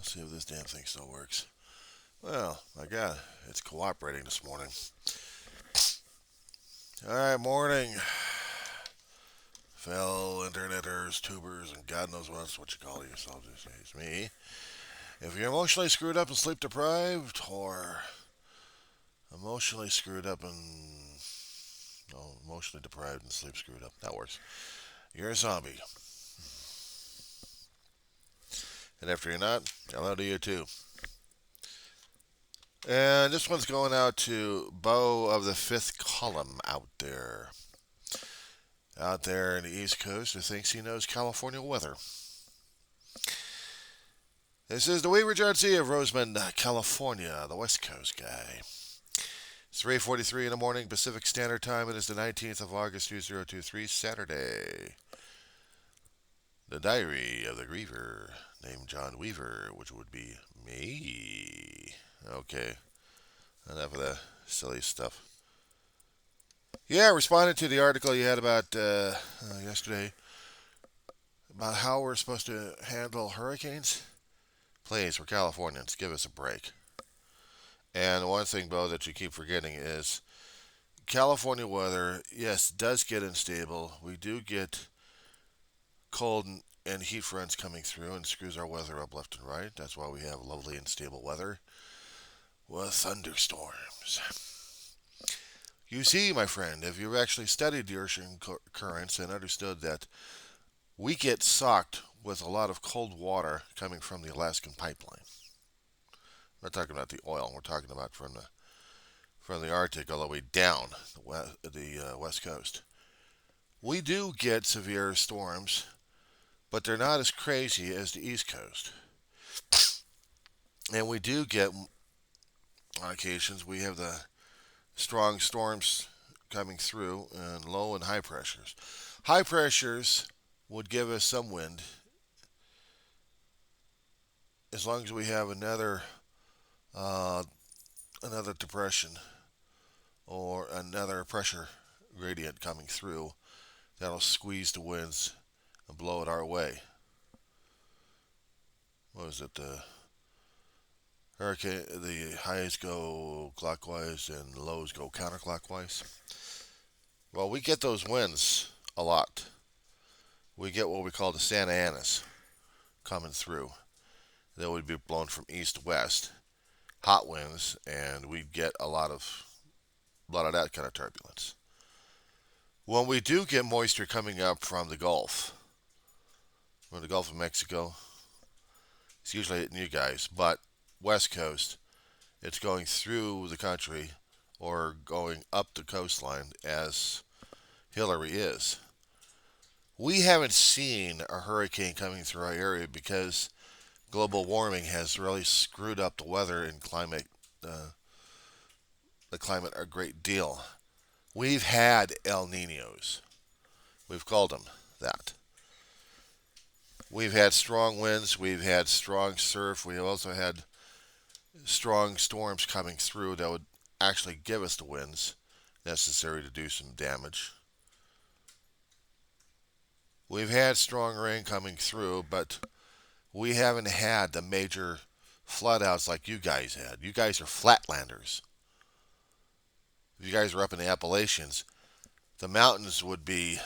Let's see if this damn thing still works. Well, my God, it's cooperating this morning. All right, morning, fellow interneters, tubers, and God knows what you call yourselves these days. Me. If you're emotionally screwed up and sleep deprived, or emotionally screwed up and emotionally deprived and sleep screwed up, that works. You're a zombie. And if you're not, hello to you too. And this one's going out to Bo of the fifth column out there. Out there in the East Coast who thinks he knows California weather. This is the Weaver Garcia of Rosemond, California, the West Coast guy. It's 3:43 in the morning, Pacific Standard Time. It is the 19th of August, 2023, Saturday. The Diary of the Griever, named John Weaver, which would be me. Okay, enough of that silly stuff. Yeah, responding to the article you had about yesterday about how we're supposed to handle hurricanes. Please, we're Californians, give us a break. And one thing, Bo, that you keep forgetting is California weather, yes, does get unstable. We do get cold and heat fronts coming through and screws our weather up left and right. That's why we have lovely and stable weather with thunderstorms. You see, my friend, if you've actually studied the ocean currents and understood that we get socked with a lot of cold water coming from the Alaskan pipeline. We're not talking about the oil. We're talking about from the Arctic all the way down the west coast. We do get severe storms, but they're not as crazy as the East Coast. And we do get, on occasions, we have the strong storms coming through and low and high pressures. High pressures would give us some wind as long as we have uh, another depression or another pressure gradient coming through that'll squeeze the winds and blow it our way. What is it? The hurricane, the highs go clockwise and lows go counterclockwise. Well, we get those winds a lot. We get what we call the Santa Anas coming through. That would be blown from east to west, hot winds, and we get a lot of that kind of turbulence. When we do get moisture coming up from the Gulf of Mexico, it's usually hitting you guys, but West Coast, it's going through the country or going up the coastline as Hillary is. We haven't seen a hurricane coming through our area because global warming has really screwed up the weather and the climate a great deal. We've had El Ninos. We've called them that. We've had strong winds. We've had strong surf. We have also had strong storms coming through that would actually give us the winds necessary to do some damage. We've had strong rain coming through, but we haven't had the major floodouts like you guys had. You guys are flatlanders. If you guys were up in the Appalachians, the mountains would be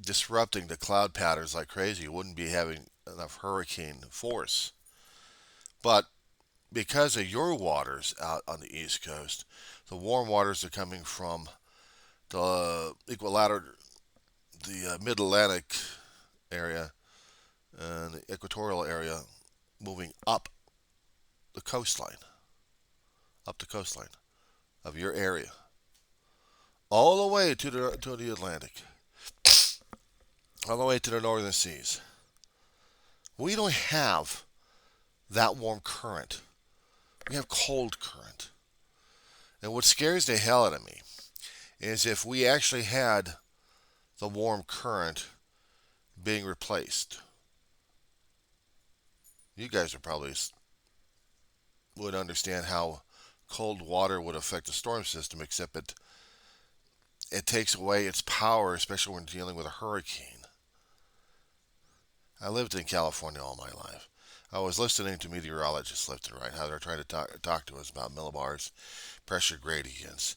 disrupting the cloud patterns like crazy. You wouldn't be having enough hurricane force. But because of your waters out on the East Coast, the warm waters are coming from the the Mid-Atlantic area and the equatorial area, moving up the coastline of your area, all the way to the Atlantic, all the way to the northern seas. We don't have that warm current. We have cold current. And what scares the hell out of me is if we actually had the warm current being replaced. You guys would understand how cold water would affect the storm system, except it takes away its power, especially when dealing with a hurricane. I lived in California all my life. I was listening to meteorologists left and right, how they're trying to talk to us about millibars, pressure gradients,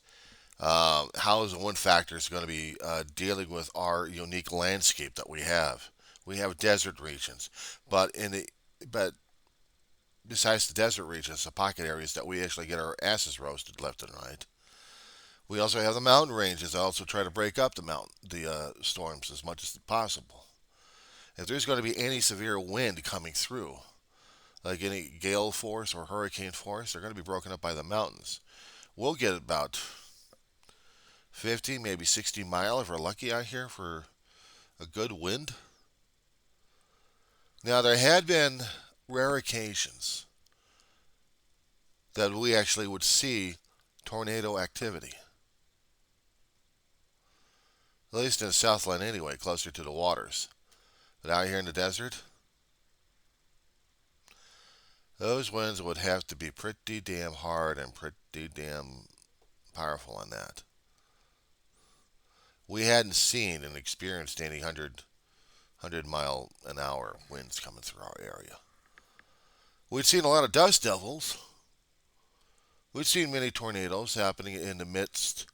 how the wind factor is going to be dealing with our unique landscape that we have. We have desert regions, but but besides the desert regions, the pocket areas that we actually get our asses roasted left and right. We also have the mountain ranges that also try to break up the storms as much as possible. If there's going to be any severe wind coming through, like any gale force or hurricane force, they're going to be broken up by the mountains. We'll get about 50, maybe 60 mile if we're lucky out here for a good wind. Now, there had been rare occasions that we actually would see tornado activity. At least in the Southland anyway, closer to the waters. But out here in the desert, those winds would have to be pretty damn hard and pretty damn powerful on that. We hadn't seen and experienced any 100 mile an hour winds coming through our area. We'd seen a lot of dust devils. We'd seen many tornadoes happening in the midst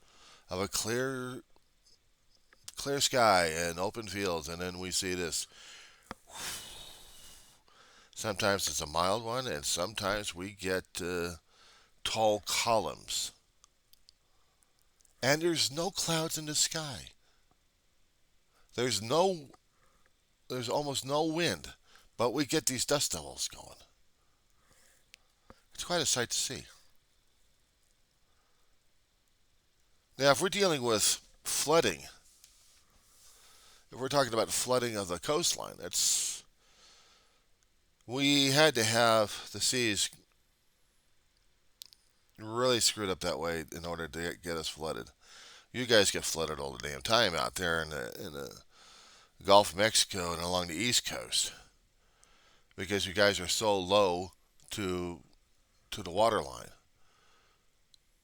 of a clear sky and open fields, and then we see this. Sometimes it's a mild one, and sometimes we get tall columns. And there's no clouds in the sky. There's almost no wind, but we get these dust devils going. It's quite a sight to see. Now, if we're dealing with flooding, if we're talking about flooding of the coastline, we had to have the seas really screwed up that way in order to get us flooded. You guys get flooded all the damn time out there in the Gulf of Mexico and along the East Coast because you guys are so low to the water line.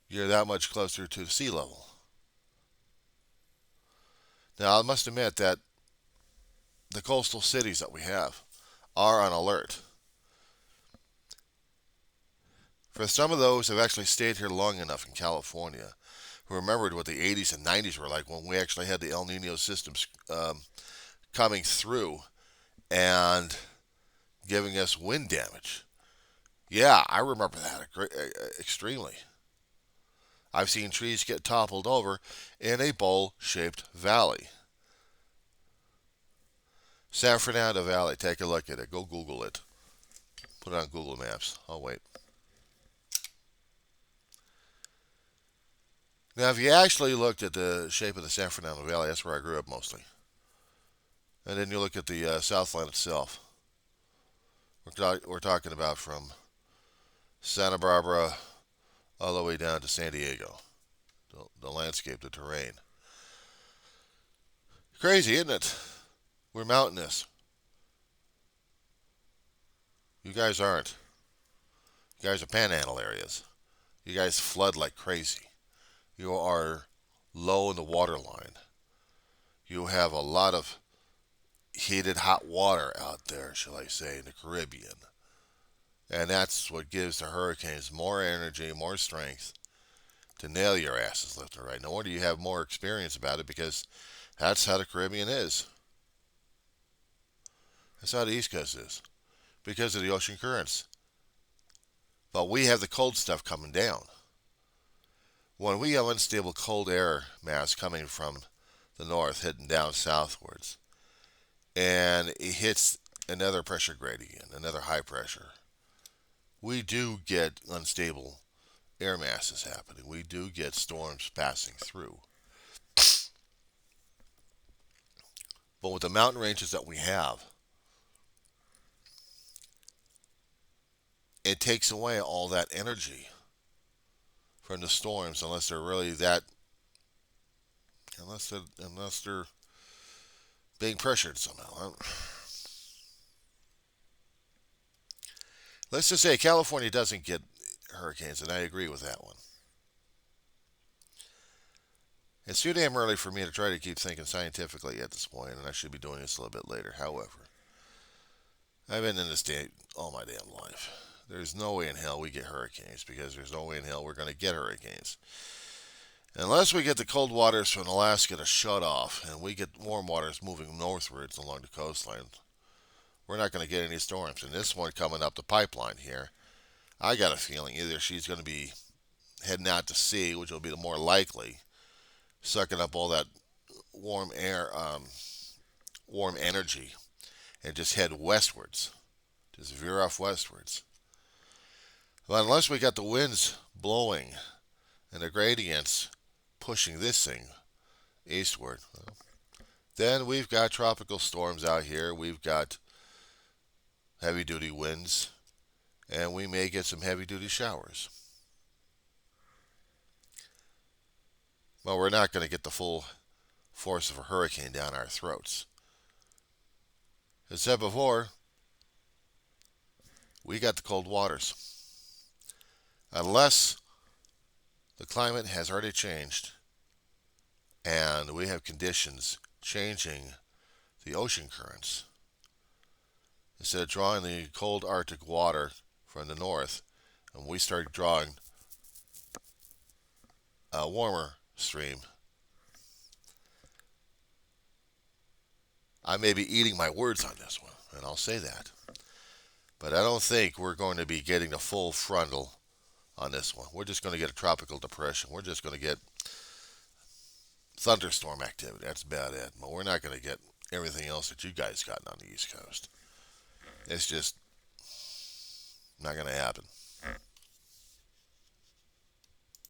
You're that much closer to the sea level. Now, I must admit that the coastal cities that we have are on alert. For some of those who have actually stayed here long enough in California, who remembered what the 80s and 90s were like when we actually had the El Nino systems coming through and giving us wind damage. Yeah, I remember that extremely. I've seen trees get toppled over in a bowl-shaped valley. San Fernando Valley, take a look at it. Go Google it. Put it on Google Maps. I'll wait. Now, if you actually looked at the shape of the San Fernando Valley, that's where I grew up mostly. And then you look at the Southland itself. We're talking about from Santa Barbara all the way down to San Diego. The landscape, the terrain. Crazy, isn't it? We're mountainous. You guys aren't. You guys are panhandle areas. You guys flood like crazy. You are low in the water line. You have a lot of heated hot water out there, shall I say, in the Caribbean. And that's what gives the hurricanes more energy, more strength to nail your asses left and right. No wonder you have more experience about it because that's how the Caribbean is. That's how the East Coast is because of the ocean currents. But we have the cold stuff coming down. When we have unstable cold air mass coming from the north heading down southwards, and it hits another pressure gradient, another high pressure, we do get unstable air masses happening. We do get storms passing through. But with the mountain ranges that we have, it takes away all that energy from the storms unless they're really that unless they're being pressured somehow. Let's just say California doesn't get hurricanes, and I agree with that one. It's too damn early for me to try to keep thinking scientifically at this point, and I should be doing this a little bit later. However, I've been in this state all my damn life. There's no way in hell we get hurricanes because there's no way in hell we're going to get hurricanes. Unless we get the cold waters from Alaska to shut off and we get warm waters moving northwards along the coastline, we're not going to get any storms. And this one coming up the pipeline here, I got a feeling either she's going to be heading out to sea, which will be the more likely, sucking up all that warm air, warm energy, and just head westwards, just veer off westwards. But unless we got the winds blowing and the gradients pushing this thing eastward, well, then we've got tropical storms out here. We've got heavy duty winds, and we may get some heavy duty showers. Well, we're not going to get the full force of a hurricane down our throats. As said before, we got the cold waters. Unless the climate has already changed and we have conditions changing the ocean currents, instead of drawing the cold Arctic water from the north, and we start drawing a warmer stream, I may be eating my words on this one, and I'll say that. But I don't think we're going to be getting the full frontal on this one. We're just going to get a tropical depression. We're just going to get thunderstorm activity. That's about it. But we're not going to get everything else that you guys got on the East Coast. It's just not going to happen.